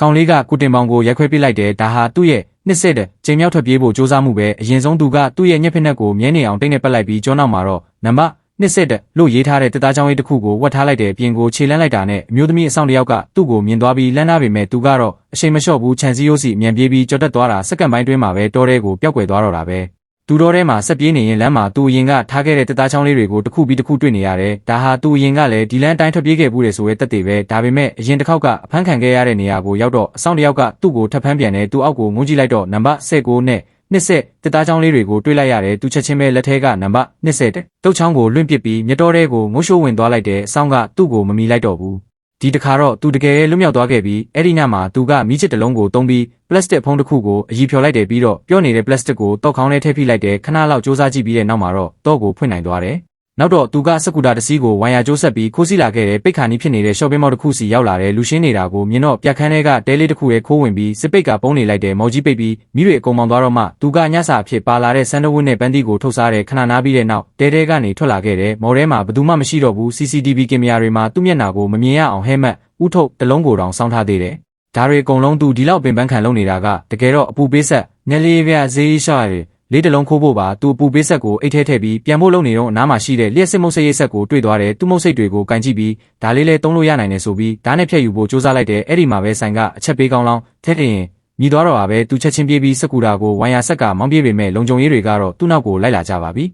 ကောင်လေးကကိုတင်ပေါင်ကိုရိုက်ခွဲပစ်လိုက်တယ်ဒါဟာသူ့ရဲ့နှစ်ဆက်တဲ့ချိန်မြောက်ထွက်ပြေးဖို့စ조사မှုပဲအရင်ဆုံးသူကသူ့ရဲ့ညက်ဖက်နှက်ကိုမြဲနေအောင်တိတ်နဲ့ပတ်လိုက်ပြီးကြောနောက်မှာတော့နံပါတ်နှစ်ဆက်တဲ့လို့ရေးထားတဲ့တက်သားချောင်းလေးတစ်ခုကိုဝတ်ထားလိုက်တဲ့အပြင်ကိုခြေလန်းလိုက်တာနဲ့အမျိုးသမီးအဆောင်တစ်ယောက်ကသူ့ကိုမြင်သွားပြီးလမ်းနာပေမဲ့သူကတော့အချိန်မလျှော့ဘူးခြံစည်းရိုးစီအမြန်ပြေးပြီးကြော်တက်သွားတာစက္ကန့်ပိုင်းတွင်းမှာပဲတောထဲကိုပျောက်ကွယ်သွားတော့တာပဲသူတော်ထဲမှာဆက်ပြေးနေရင်လမ်းမှာသူအရင်ကထားခဲ့တဲ့တက်သားချောင်းလေးတွေကိုတစ်ခုပြီးတစ်ခုတွေ့နေရတယ်ဒါဟာသူအရင်ကလည်းဒီလမ်းအတိုင်းထွက်ပြေးခဲ့ဘူးတယ်ဆိုရဲတက်တွေပဲဒါပေမဲ့အရင်တစ်ခေါက်ကအဖမ်းခံခဲ့ရတဲ့နေရာကိုရောက်တော့အဆောင်တစ်ယောက်ကသူ့ကိုထပ်ဖမ်းပြန်တယ်သူအောက်ကိုငုံကြည့်လိုက်တော့နံပါတ်19နဲ့နှစ်ဆက်တက်သားချောင်းလေးတွေကိုတွေ့လိုက်ရတယ်သူချက်ချင်းပဲလက်ထဲကနံပါတ်20တဲ့တုတ်ချောင်းကိုလွင့်ပစ်ပြီးမြတ်တော်ထဲကိုငုံရှိုးဝင်သွားလိုက်တယ်အဆောင်ကသူ့ကိုမမီလိုက်တော့ဘူးဒီတခါတော့သူတကယ်လွတ်မြောက်သွားခဲ့ပြီးအဲ့ဒီညမှာသူကမီးချစ်တစ်လုံးကိုတုံးပြီးပလတ်စတစ်ဖုံးတစ်ခုကိုအကြီးဖြော်လိုက်တယ်ပြီးတော့ပြောနေတဲ့ပလတ်စတစ်ကိုတောက်ခေါင်းထဲထည့်ဖိလိုက်တယ်ခဏလောက်စူးစမ်းကြည့်ပြီးတဲ့နောက်မှာတော့တောကိုဖွင့်နိုင်သွားတယ်နောက်တော့သူကစကူတာတစ်စီးကိုဝိုင်ယာကျိုးဆက်ပြီးခိုးစီးလာခဲ့တဲ့ပိတ်ခါနီးဖြစ်နေတဲ့ရှော့ပင်းမောက်တစ်ခုစီရောက်လာတဲ့လူရှင်းနေတာကိုမြင်တော့ပြက်ခန်းထဲကတဲလေးတစ်ခုရဲ့ခိုးဝင်ပြီးစစ်ပိတ်ကပုံးနေလိုက်တယ်မော်ကြီးပိတ်ပြီးမိတွေအကုန်မောင်သွားတော့မှသူကညစာအဖြစ်ပါလာတဲ့ဆန်ဒဝစ်နဲ့ပန်းတီကိုထုတ်စားတဲ့ခဏနားပြီးတဲ့နောက်တဲကနေထွက်လာခဲ့တယ်မော်ထဲမှာဘယ်သူမှမရှိတော့ဘူး CCTV ကင်မရာတွေမှာသူ့မျက်နှာကိုမမြင်ရအောင်ဟဲမတ်ဥထုတ်တလုံးကိုတောင်စောင်းထားသေးတယ်ဒါတွေအကုန်လုံးသူဒီလောက်ပင်ပန်းခံလုပ်နေတာကတကယ်တော့အပူပေးဆက်ညလေးပြဈေးရှာရလေးတလုံးခိုးဖို့ပါသူအပူပေးဆက်ကိုအိတ်ထဲထည့်ပြီးပြန်ဖို့လုပ်နေတော့အနားမှာရှိတဲ့လျှက်စစ်မုတ်ဆိတ်ရိတ်ဆက်ကိုတွေ့သွားတယ်သူ့မုတ်ဆိတ်တွေကိုကန်ကြည့်ပြီးဒါလေးလဲသုံးလို့ရနိုင်တယ်ဆိုပြီးဓာတ်နဲ့ဖြတ်ယူဖို့စူးစမ်းလိုက်တယ်အဲ့ဒီမှာပဲဆိုင်ကအချက်ပေးကောင်းလောင်းထည့်ရင်မြည်သွားတော့ပါပဲသူချက်ချင်းပြေးပြီးစကူတာကိုဝိုင်ယာဆက်ကမောင်းပြေးပေမဲ့လုံခြုံရေးတွေကတော့သူ့နောက်ကိုလိုက်လာကြပါပြီ